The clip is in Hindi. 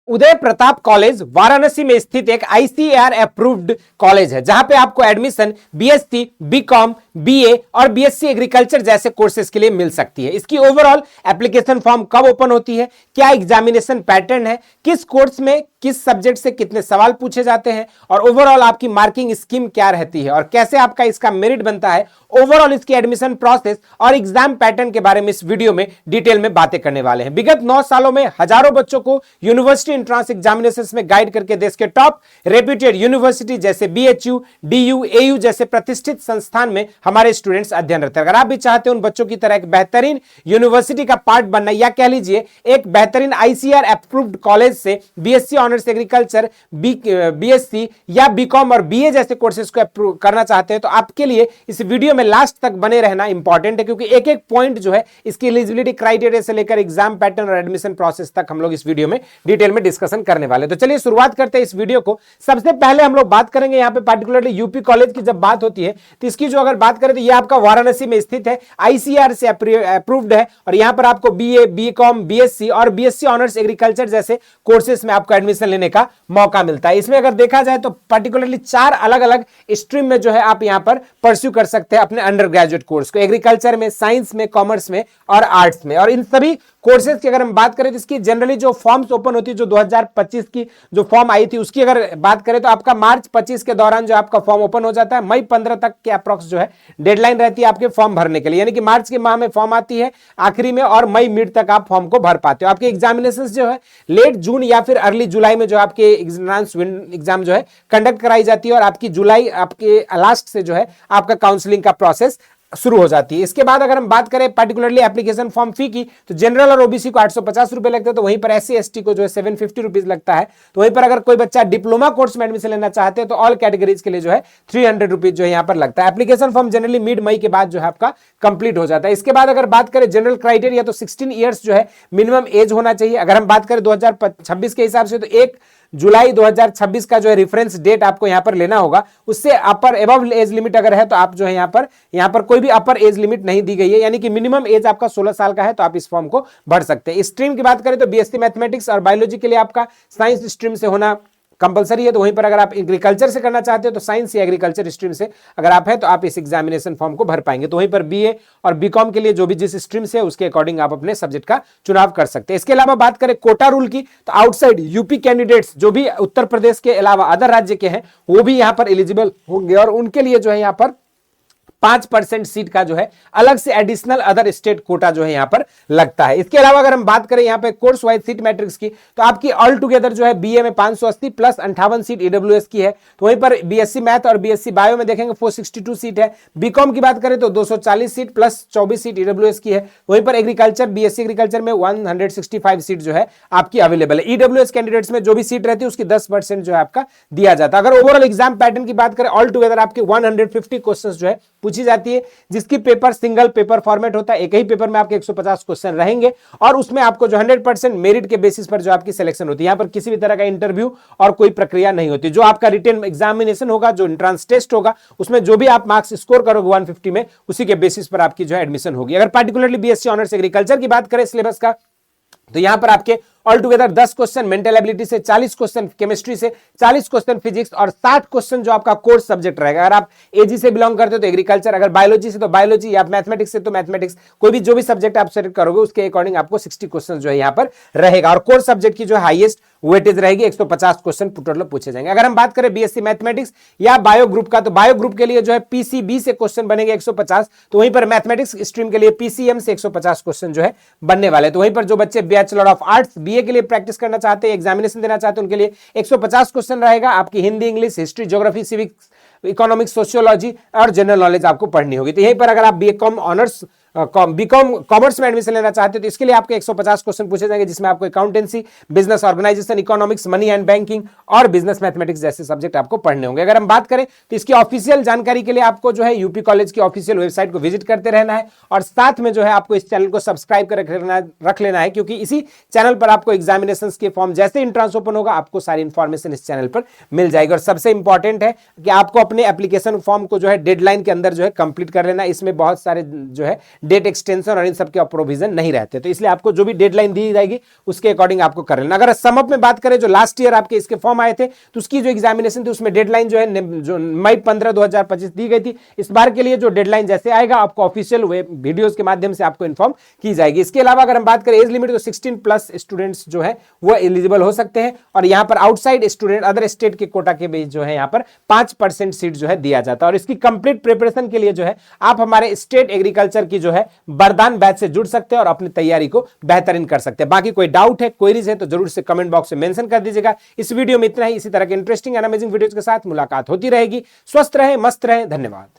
उदय प्रताप कॉलेज वाराणसी में स्थित एक आईसीएआर अप्रूव्ड कॉलेज है, जहां पे आपको एडमिशन बीएससी, बीकॉम, बीए और बीएससी एग्रीकल्चर जैसे कोर्सेज के लिए मिल सकती है। इसकी ओवरऑल एप्लीकेशन फॉर्म कब ओपन होती है, क्या एग्जामिनेशन पैटर्न है, किस कोर्स में किस सब्जेक्ट से कितने सवाल पूछे जाते हैं और ओवरऑल आपकी मार्किंग स्कीम क्या रहती है और कैसे आपका इसका मेरिट बनता है, ओवरऑल इसकी एडमिशन प्रोसेस और एग्जाम पैटर्न के बारे में इस वीडियो में डिटेल में बातें करने वाले हैं। विगत 9 सालों में हजारों बच्चों को यूनिवर्सिटी एंट्रेंस एग्जामिनेशंस में गाइड करके देश के टॉप रेप्यूटेड यूनिवर्सिटी जैसे बीएचयू, डीयू, एयू जैसे प्रतिष्ठित संस्थान में हमारे स्टूडेंट्स अध्ययनरत हैं। अगर आप भी चाहते हैं उन बच्चों की तरह एक बेहतरीन यूनिवर्सिटी का पार्ट बनना या कह लीजिए एक बेहतरीन आईसीआर अप्रूव्ड कॉलेज से बीएससी ऑनर्स एग्रीकल्चर, बीएससी या बीकॉम और बीए जैसे कोर्सेज को करना चाहते हैं, तो आपके लिए इस वीडियो में लास्ट तक बने रहना इंपॉर्टेंट है, क्योंकि एक एक पॉइंट जो है इसकी एलिजिबिलिटी क्राइटेरिया से लेकर एग्जाम पैटर्न और एडमिशन प्रोसेस तक हम लोग इस वीडियो में डिटेल में डिस्कशन करने वाले। तो चलिए शुरुआत करते हैं इस वीडियो को। सबसे पहले हम लोग बात करेंगे यहाँ पे पार्टिकुलरली यूपी कॉलेज की जब बात होती है तो इसकी जो अगर बात करें तो ये आपका वाराणसी में स्थित है, आईसीआर से अप्रूव्ड है और यहाँ पर आपको बीए, बीकॉम, बीएससी और बीएससी ऑनर्स एग्रीकल्चर जैसे कोर्सेज में आपको एडमिशन लेने का मौका मिलता है। इसमें अगर देखा जाए तो पार्टिकुलरली 4 अलग अलग स्ट्रीम में जो है आप यहाँ पर परस्यू कर सकते हैं अपने अंडर ग्रेजुएट कोर्स को, एग्रीकल्चर में, साइंस में, कॉमर्स में और आर्ट्स में। और इन सभी कोर्सेज की अगर हम बात करें तो इसकी जनरली जो फॉर्म्स ओपन होती है, जो 2025 की जो फॉर्म आई थी उसकी अगर बात करें तो आपका मार्च 25 के दौरान जो आपका फॉर्म ओपन हो जाता है, मई 15 तक के अप्रॉक्स जो है डेडलाइन रहती है आपके फॉर्म भरने के लिए, यानी कि मार्च के माह में फॉर्म आती है आखिरी में और मई मिड तक आप फॉर्म को भर पाते हो। आपके एग्जामिनेशन जो है लेट जून या फिर अर्ली जुलाई में जो आपके एग्जाम जो है कंडक्ट कराई जाती है और आपकी जुलाई आपके लास्ट से जो है आपका काउंसलिंग का प्रोसेस शुरू हो जाती है। इसके बाद अगर हम बात करें पार्टिकुलरली एप्लीकेशन फॉर्म फी की, तो जनरल और ओबीसी को 850 रुपए लगते हैं, तो वहीं पर एससी एसटी को जो है 750 रुपीज लगता है। तो वहीं पर अगर कोई बच्चा डिप्लोमा कोर्स में एडमिशन लेना चाहते हैं तो ऑल कैटेगरीज के लिए जो है 300 रुपीज जो है यहाँ पर लगता है। एप्लीकेशन फॉर्म जनरली मिड मई के बाद जो है आपका कंप्लीट हो जाता है। इसके बाद अगर बात करें जनरल क्राइटेरिया तो 16 ईयर्स जो है मिनिमम एज होना चाहिए। अगर हम बात करें 2026 के हिसाब से तो 1 जुलाई 2026 का जो है रेफरेंस डेट आपको यहां पर लेना होगा। उससे अपर एबव एज लिमिट अगर है तो आप जो है यहां पर कोई भी अपर एज लिमिट नहीं दी गई है, यानी कि मिनिमम एज आपका 16 साल का है तो आप इस फॉर्म को भर सकते हैं। स्ट्रीम की बात करें तो बीएससी मैथमेटिक्स और बायोलॉजी के लिए आपका साइंस स्ट्रीम से होना कंपलसरी है, तो वहीं पर अगर आप एग्रीकल्चर से करना चाहते हो तो साइंस या एग्रीकल्चर स्ट्रीम से अगर आप हैं तो आप इस एग्जामिनेशन फॉर्म को भर पाएंगे। तो वहीं पर बीए और बीकॉम के लिए जो भी जिस स्ट्रीम से उसके अकॉर्डिंग आप अपने सब्जेक्ट का चुनाव कर सकते हैं। इसके अलावा बात करें कोटा रूल की तो आउटसाइड यूपी कैंडिडेट्स जो भी उत्तर प्रदेश के अलावा अदर राज्य के हैं वो भी यहाँ पर एलिजिबल होंगे और उनके लिए जो है यहाँ पर 5% सीट का जो है अलग से एडिशनल अदर स्टेट कोटा जो है यहां पर लगता है। इसके अलावा अगर हम बात करें यहां पे कोर्स वाइज सीट मैट्रिक्स की तो आपकी ऑल टुगेदर जो है बीए में 580 प्लस 58 सीट ईडब्ल्यूएस की है। तो वहीं पर बीएससी मैथ और बीएससी बायो में देखेंगे 462 सीट है। बीकॉम की बात करें तो 240 सीट प्लस 24 सीट ईडब्ल्यूएस की है। वहीं पर एग्रीकल्चर, बीएससी एग्रीकल्चर में 165 सीट जो है आपकी अवेलेबल है। ईडब्ल्यूएस कैंडिडेट्स में जो भी सीट रहती है उसकी 10% जो है आपका दिया जाता है। अगर ओवरऑल एग्जाम पैटर्न की बात करें ऑल टुगेदर आपके 150 क्वेश्चन जो है पूछी जाती है, जिसकी पेपर सिंगल पेपर फॉर्मेट होता है। एक ही पेपर में आपके 150 क्वेश्चन रहेंगे और उसमें आपको जो 100% मेरिट के बेसिस पर जो आपकी सिलेक्शन होती है। यहां पर किसी भी तरह का इंटरव्यू और कोई प्रक्रिया नहीं होती। जो आपका रिटन एग्जामिनेशन होगा, जो एंट्रेंस टेस्ट होगा, उसमें जो भी आप मार्क्स स्कोर करोगे 150 में, उसी के बेसिस पर आपकी जो है एडमिशन होगी। अगर पार्टिकुलरली बीएससी ऑनर्स एग्रीकल्चर की बात करें सिलेबस का तो यहां पर आपके all together 10 question mental ability से, 40 क्वेश्चन केमिस्ट्री से, 40 क्वेश्चन फिजिक्स और 60 क्वेश्चन जो आपका कोर्स सब्जेक्ट रहेगा। अगर आप एजी से बिलोंग करते हो तो एग्रीकल्चर, अगर बायोलॉजी से तो बायोलॉजी या मैथमेटिक्स से तो मैथमेटिक्स, कोई भी जो भी सब्जेक्ट आप सेलेक्ट करोगे उसके अकॉर्डिंग आपको 60 क्वेश्चन जो है यहाँ पर रहेगा। और कोर्स सब्जेक्ट की जो हाईएस्ट वेटेज रहेगी 150 क्वेश्चन टोटल पूछे जाएंगे। अगर हम बात करें बीएससी मैथमेटिक्स या बायो ग्रुप का तो बायो ग्रुप के लिए जो है पीसीबी से क्वेश्चन बनेंगे 150, तो वहीं पर मैथमेटिक्स स्ट्रीम के लिए पीसीएम से 150 क्वेश्चन जो है बनने वाले। तो वहीं पर जो बच्चे बैचलर ऑफ आर्ट्स बीए के लिए प्रैक्टिस करना चाहते हैं, एग्जामिनेशन देना चाहते हैं, उनके लिए 150 क्वेश्चन रहेगा। आपकी Hindi, English, history, geography, civics, economics, sociology और जनरल नॉलेज आपको पढ़नी होगी। तो यहीं पर अगर आप बीकॉम ऑनर्स बीकॉम कॉमर्स में एडमिशन लेना चाहते हैं तो इसके लिए आपके 150 क्वेश्चन पूछे जाएंगे, जिसमें आपको accountancy, business organisation, economics, money and banking और बिजनेस मैथमेटिक्स जैसे सब्जेक्ट आपको पढ़ने होंगे। अगर हम बात करें तो इसकी ऑफिशियल जानकारी के लिए आपको जो है यूपी कॉलेज की ऑफिशियल वेबसाइट को विजिट करते रहना है और साथ में जो है आपको इस चैनल को सब्सक्राइब कर रख लेना है, क्योंकि इसी चैनल पर आपको एग्जामिनेशन के फॉर्म जैसे एंट्रेंस ओपन होगा आपको सारी इंफॉर्मेशन इस चैनल पर मिल जाएगी। और सबसे इंपॉर्टेंट है कि आपको अपने एप्लीकेशन फॉर्म को जो है डेडलाइन के अंदर जो है कंप्लीट कर लेना। इसमें बहुत सारे जो है डेट एक्सटेंशन और इन सब के प्रोविजन नहीं रहते। तो इसलिए आपको जो भी डेडलाइन दी जाएगी उसके अकॉर्डिंग आपको कर लेना। अगर सम अप में बात करें, जो लास्ट ईयर आपके इसके फॉर्म आए थे तो उसकी जो एग्जामिनेशन थी उसमें डेडलाइन जो है जो मई 15 2025 दी गई थी। इस बार के लिए जो डेडलाइन जैसे आएगा आपको ऑफिशियल वीडियोस के माध्यम से आपको इन्फॉर्म की जाएगी। इसके अलावा अगर हम बात करें एज लिमिट, तो 16+ स्टूडेंट्स जो है वो एलिजिबल हो सकते हैं और यहां पर आउटसाइड स्टूडेंट अदर स्टेट के कोटा के बेस जो है यहां पर 5% सीट जो है दिया जाता है। और इसकी कंप्लीट प्रिपरेशन के लिए जो है आप हमारे स्टेट एग्रीकल्चर की जो है वरदान बैच से जुड़ सकते हैं और अपनी तैयारी को बेहतरीन कर सकते हैं। बाकी कोई डाउट है, क्वेरीज है तो जरूर से कमेंट बॉक्स में मेंशन कर दीजिएगा। इस वीडियो में इतना ही। इसी तरह के इंटरेस्टिंग एंड अमेजिंग वीडियोज के साथ मुलाकात होती रहेगी। स्वस्थ रहें, मस्त रहें। धन्यवाद।